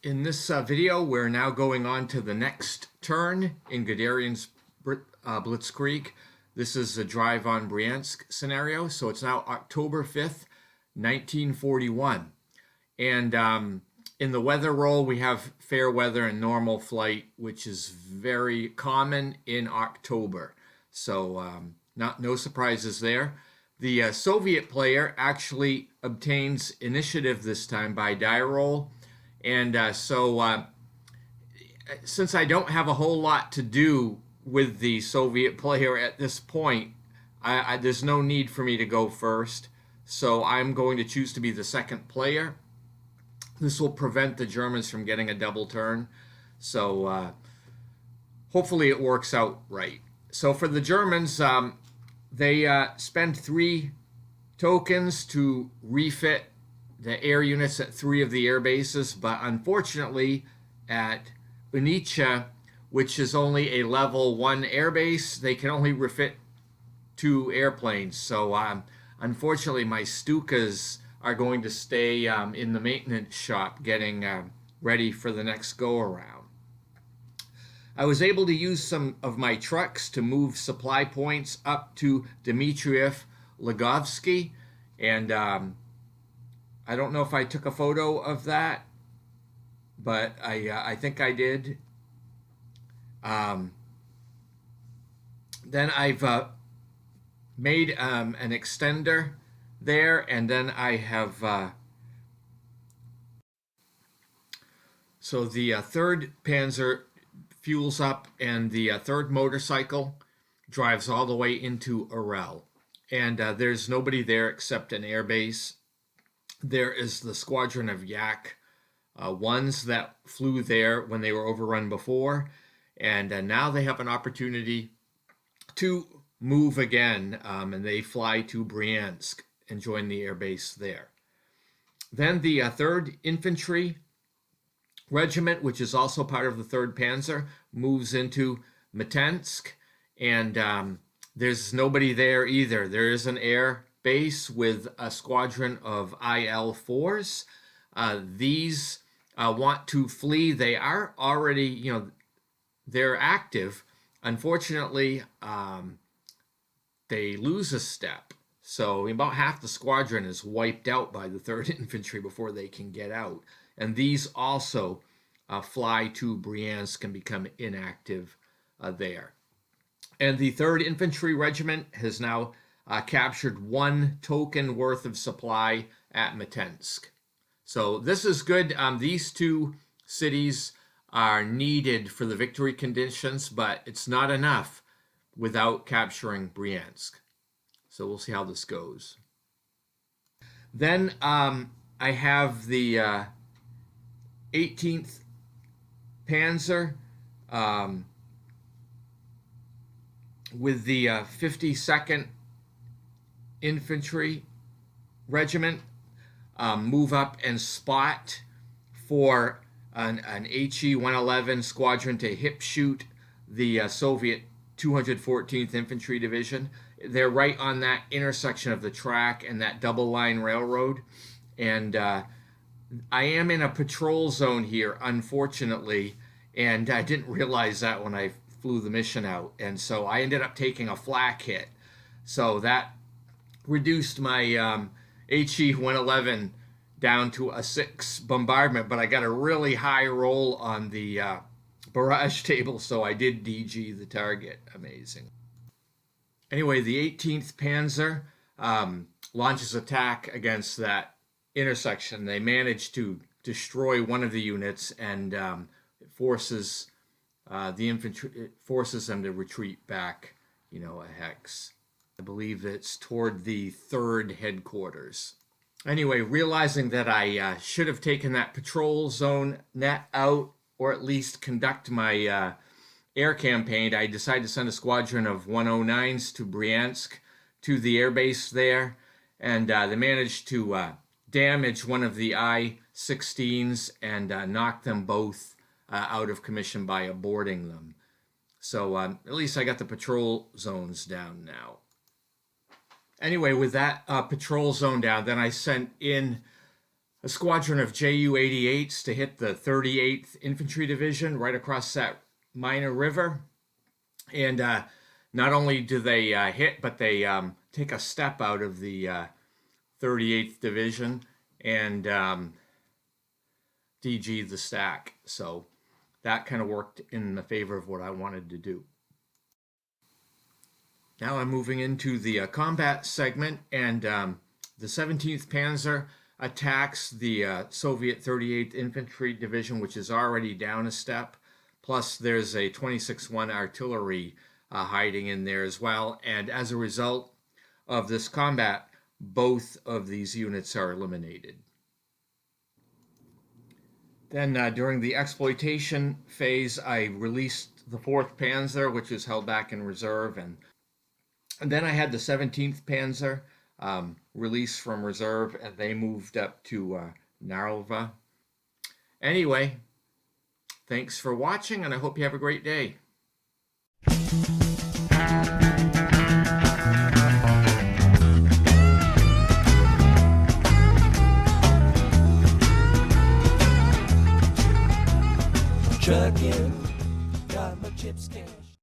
In this video, we're now going on to the next turn in Guderian's Blitzkrieg. This is a drive on Bryansk scenario. So it's now October 5th, 1941. And in the weather roll, we have fair weather and normal flight, which is very common in October. So no surprises there. The Soviet player actually obtains initiative this time by die roll. And since I don't have a whole lot to do with the Soviet player at this point, there's no need for me to go first. So I'm going to choose to be the second player. This will prevent the Germans from getting a double turn. So hopefully it works out right. So for the Germans, they spend 3 tokens to refit the air units at 3 of the air bases, but unfortunately at Unicha, which is only a level 1 air base, they can only refit 2 airplanes. So unfortunately my Stukas are going to stay in the maintenance shop getting ready for the next go around. I was able to use some of my trucks to move supply points up to Dmitriev Lugovsky, and I don't know if I took a photo of that, but I think I did. Then I've made an extender there, and then I have so the 3rd Panzer fuels up, and the 3rd motorcycle drives all the way into Orel, and there's nobody there except an airbase. There is the squadron of Yak ones that flew there when they were overrun before, and now they have an opportunity to move again, and they fly to Bryansk and join the air base there. Then the 3rd Infantry Regiment, which is also part of the 3rd Panzer, moves into Mitensk, and there's nobody there either. There is an air base with a squadron of IL-4s. These want to flee. They are already, they're active. Unfortunately, they lose a step. So about half the squadron is wiped out by the 3rd Infantry before they can get out. And these also fly to Bryansk and become inactive there. And the 3rd Infantry Regiment has now captured 1 token worth of supply at Mitensk. So this is good. These 2 cities are needed for the victory conditions, but it's not enough without capturing Bryansk. So we'll see how this goes. Then I have the 18th Panzer with the 52nd Infantry Regiment move up and spot for an HE-111 squadron to hip shoot the Soviet 214th Infantry Division. They're right on that intersection of the track and that double line railroad, and I am in a patrol zone here, unfortunately, and I didn't realize that when I flew the mission out, and so I ended up taking a flak hit. So that reduced my HE-111 down to a 6 bombardment, but I got a really high roll on the barrage table, so I did DG the target. Amazing. Anyway, the 18th Panzer launches attack against that intersection. They manage to destroy one of the units, and it forces the infantry. It forces them to retreat back, a hex. I believe it's toward the 3rd headquarters. Anyway, realizing that I should have taken that patrol zone net out, or at least conduct my air campaign, I decided to send a squadron of 109s to Bryansk, to the airbase there, and they managed to damage one of the I-16s and knock them both out of commission by aborting them. So at least I got the patrol zones down now. Anyway, with that patrol zone down, then I sent in a squadron of Ju-88s to hit the 38th Infantry Division right across that Mina River. And not only do they hit, but they take a step out of the 38th Division and DG the stack. So that kind of worked in the favor of what I wanted to do. Now I'm moving into the combat segment, and the 17th Panzer attacks the Soviet 38th Infantry Division, which is already down a step. Plus, there's a 26-1 artillery hiding in there as well. And as a result of this combat, both of these units are eliminated. Then during the exploitation phase, I released the 4th Panzer, which was held back in reserve. And then I had the 17th Panzer released from reserve, and they moved up to Narva. Anyway, thanks for watching, and I hope you have a great day. Trucking, got my chips scanned.